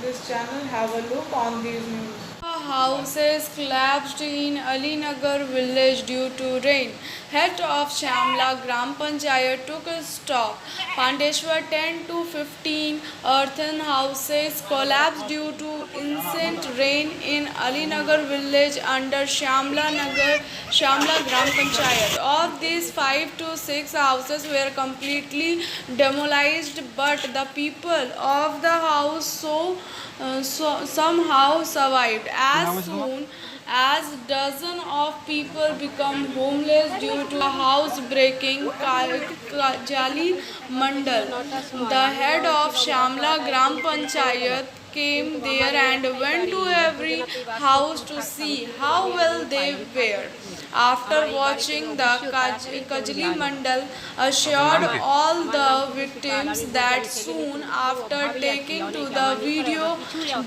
this channel. Have a look on these news. Houses collapsed in Alinagar village due to rain. Head of Shamla Gram Panchayat took a stop. Pandeshwar 10 to 15 earthen houses collapsed due to incessant rain in Alinagar village under Shamla Gram Panchayat. Of these, 5 to 6 houses were completely demolished, but the people of the house somehow survived. As soon as dozens of people become homeless due to a house breaking, Jali Mandal, the head of Shamla Gram Panchayat, came there and went to every house to see how well they were. After watching, the Kajli Mandal assured all the victims that soon after taking to the video,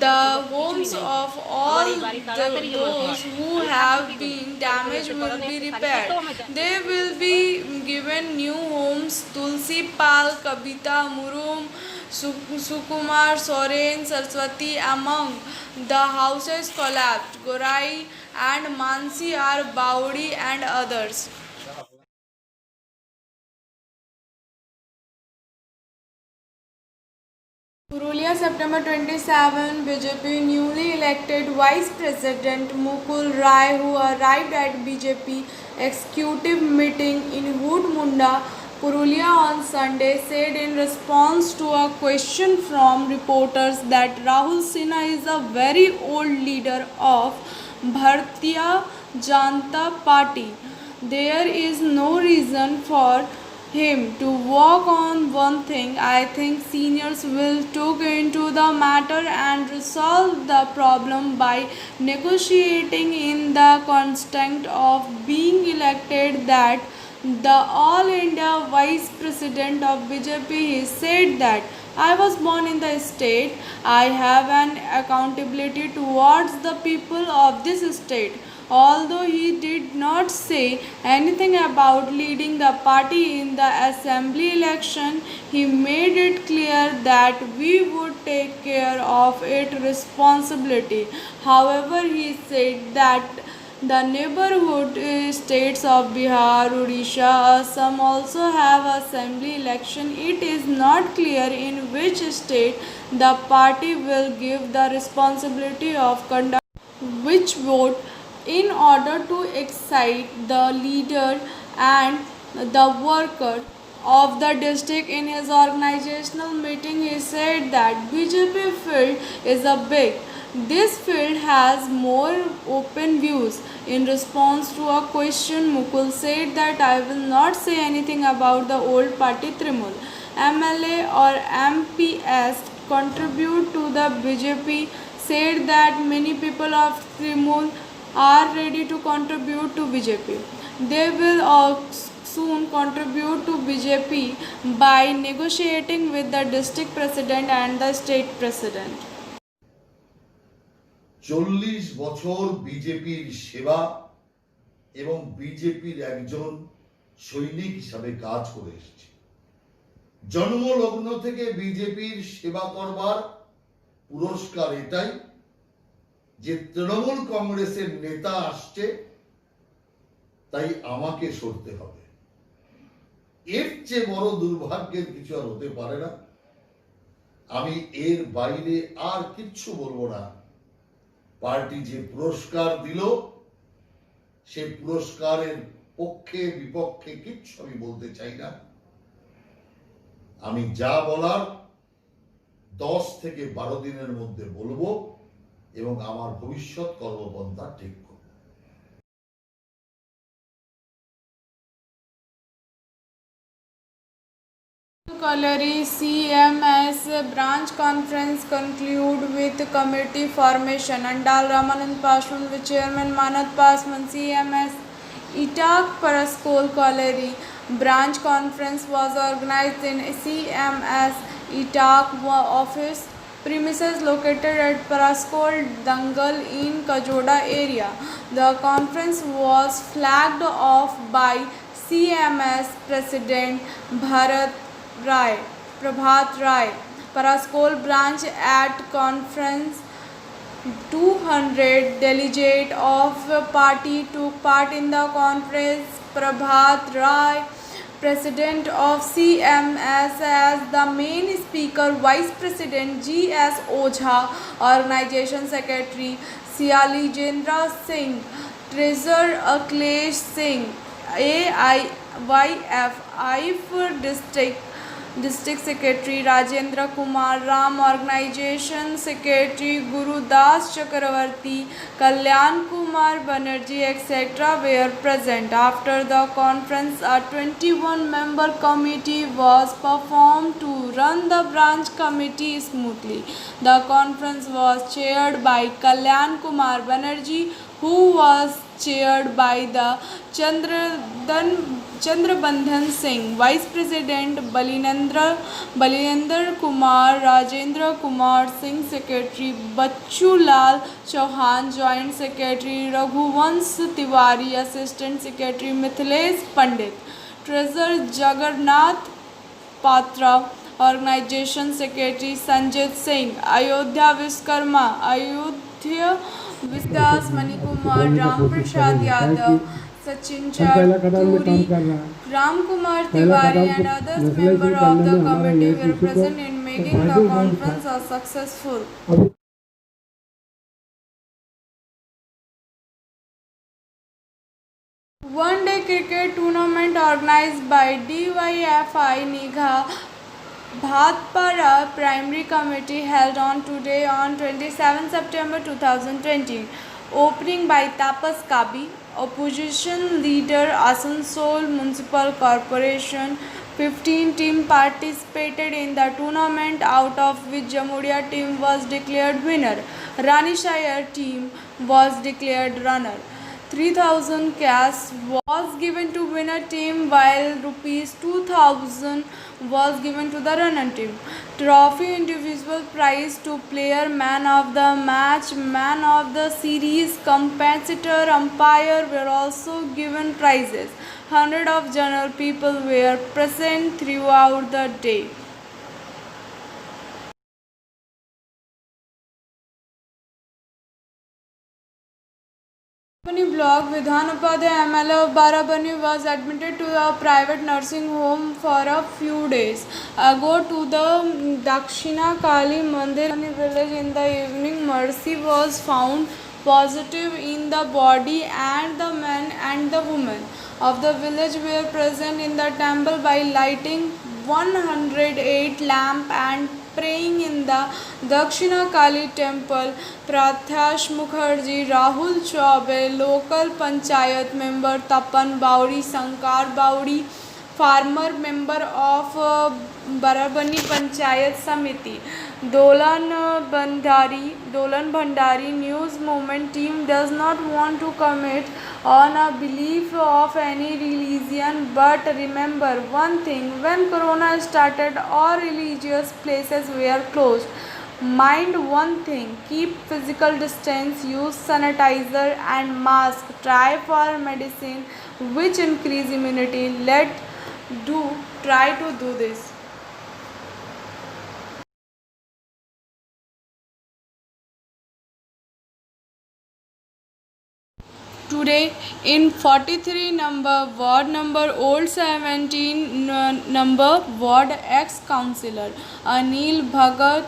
the homes of all those who have been damaged will be repaired. They will be given new homes. Tulsi Pal, Kabita Murum, Sukumar, Soren, Saraswati among the houses collapsed. Gorai and Mansi are Baudi and others. Purulia, September 27, BJP newly elected Vice President Mukul Rai, who arrived at BJP executive meeting in Woodmunda, Purulia on Sunday, said in response to a question from reporters that Rahul Sinha is a very old leader of Bharatiya Janata Party. There is no reason for him to work on one thing. I think seniors will look into the matter and resolve the problem by negotiating in the context of being elected. That the All India Vice President of BJP, he said that I was born in the state. I have an accountability towards the people of this state. Although he did not say anything about leading the party in the assembly election, he made it clear that we would take care of its responsibility. However, he said that the neighborhood states of Bihar, Odisha, Assam also have assembly election. It is not clear in which state the party will give the responsibility of conduct which vote in order to excite the leader and the worker of the district. In his organizational meeting, he said that BJP field is a big. This field has more open views. In response to a question, Mukul said that I will not say anything about the old party Trinamool. MLA or MPs contribute to the BJP, said that many people of Trinamool are ready to contribute to BJP. They will soon contribute to BJP by negotiating with the district president and the state president. 40 বছর বিজেপির সেবা এবং বিজেপির একজন সৈনিক হিসাবে কাজ করে এসেছি। জন্মলগ্ন থেকে বিজেপির সেবা করবার পুরস্কার এটাই যে তৃণমূল কংগ্রেসের নেতা আসছে, তাই আমাকে সরতে হবে। এর চেয়ে বড় দুর্ভাগ্যের কিছু আর হতে পারে না। আমি এর বাইরে আর কিচ্ছু বলবো না। পার্টি যে পুরস্কার দিল, সেই পুরস্কারের পক্ষে বিপক্ষে কিচ্ছু আমি বলতে চাই না। আমি যা বলার 10 থেকে 12 দিনের মধ্যে বলবো এবং আমার ভবিষ্যৎ কর্মপন্থা ঠিক করব। Colliery CMS branch conference conclude with committee formation. Andal Ramanand Paswan with Chairman Manat Paswan. CMS Itak Paraskol Colliery branch conference was organized in CMS Itak office premises located at Paraskol Dangal in Kajoda area. The conference was flagged off by CMS President Prabhat Rai. Paraskol branch at conference. 200 delegates of party took part in the conference. Prabhat Rai, President of CMS, as the main speaker. Vice President G.S. Ojha, Organization Secretary Sialijendra Singh, Treasurer Akhilesh Singh, AIYF District Secretary Rajendra Kumar Ram, Organization Secretary Gurudas Chakravarti, Kalyan Kumar Banerjee, etc. were present. After the conference, a 21-member committee was formed to run the branch committee smoothly. The conference was chaired by Kalyan Kumar Banerjee, who was chaired by the Chandrabandhan Singh, Vice President Balinendra Kumar, Rajendra Kumar Singh, Secretary Bachchu Lal Chauhan, Joint Secretary Raghuvansh Tiwari, Assistant Secretary Mithilesh Pandit, Treasurer Jagannath Patra, Organization Secretary Sanjit Singh, Ayodhya Viskarma, Ayodhya Vistas Manikumar, Ram Prasad Yadav, Sachin Chaturi, Ram Kumar Tiwari and others members of the committee were present in making the conference a successful. One-day cricket tournament organized by DYFI Nigha Bhatpara Primary Committee held on today on 27 September 2020. Opening by Tapas Kabi, Opposition Leader Asansol Municipal Corporation. 15 teams participated in the tournament, out of which Jamuria team was declared winner. Rani Shire team was declared runner. 3,000 cash was given to winner team, while rupees 2,000 was given to the runner team. Trophy, individual prize to player, man of the match, man of the series, competitor, umpire were also given prizes. Hundreds of general people were present throughout the day. Barabani block, Vidhan Upadhyay MLA of Barabani was admitted to a private nursing home for a few days ago to the Dakshina Kali Mandir village. In the evening, Mercy was found positive in the body, and the men and the women of the village were present in the temple by lighting 108 lamps and praying in the Dakshina Kali temple. Pratyash Mukherjee, Rahul Chaube, local panchayat member Tapan Bauri, Sankar Bauri, farmer member of Barabani Panchayat Samiti, Dolan Bhandari news movement team does not want to comment on a belief of any religion, but remember one thing: when corona started, all religious places were closed. Mind one thing: keep physical distance, use sanitizer and mask, try for medicine which increase immunity. Try to do this. Today in 43 number ward number Old 17 number ward, ex-councillor Anil Bhagat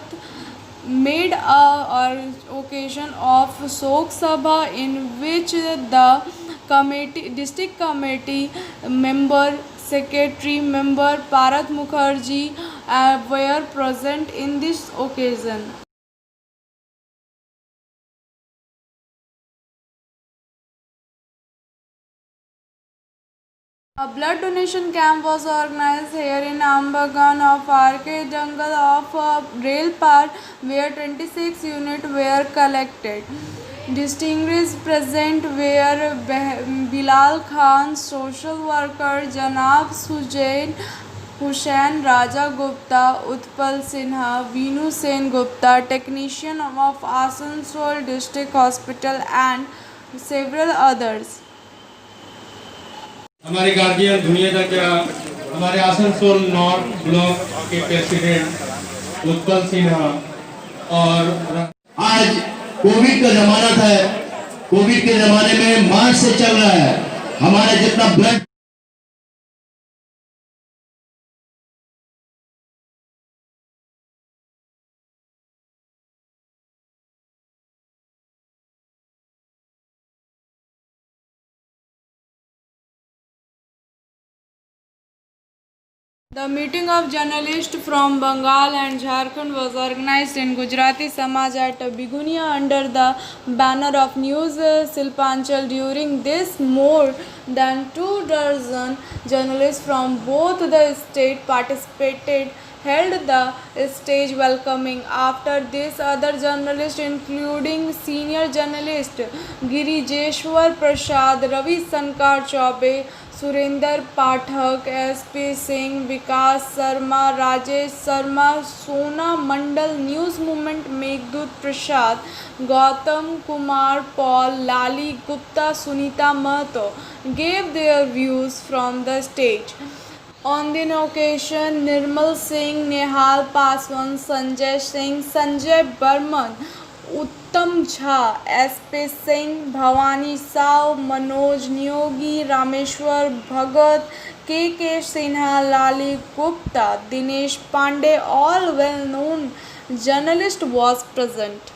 made a occasion of Shok Sabha, in which the district committee member, secretary member Parath Mukherjee were present in this occasion. A blood donation camp was organized here in Ambagan of RK Jungle of Rail Park, where 26 units were collected. Distinguished present were Bilal Khan, social worker Janab Hussain Raja Gupta, Utpal Sinha, Vinu Sen Gupta, technician of Asansol District Hospital, and several others. हमारे guardian दुनिया का क्या हमारे Asansol north block के president Utpal Sinha और आज Covid का जमाना था, कोविड के जमाने में मास्क से चल रहा है, हमारा जितना blood The meeting of journalists from Bengal and Jharkhand was organized in Gujarati Samaj at Bigunia under the banner of News Silpanchal. During this, more than 24 journalists from both the states participated, held the stage welcoming. After this, other journalists including senior journalist Girijeshwar Prasad, Ravi Shankar Chaube, Surendra Pathak, SP Singh, Vikas Sharma, Rajesh Sharma, Sona Mandal, news movement, Meghdoot Prasad, Gautam Kumar Paul, Lali Gupta, Sunita Mahato gave their views from the stage. On the occasion, Nirmal Singh, Nehal Paswan, Sanjay Singh, Sanjay Burman, उत्तम Jha, SP Singh, Bhavani Sao, Manoj Niyogi, Rameshwar Bhagat, KK Sinha, Lali Gupta, Dinesh Pandey, all well known journalist was present.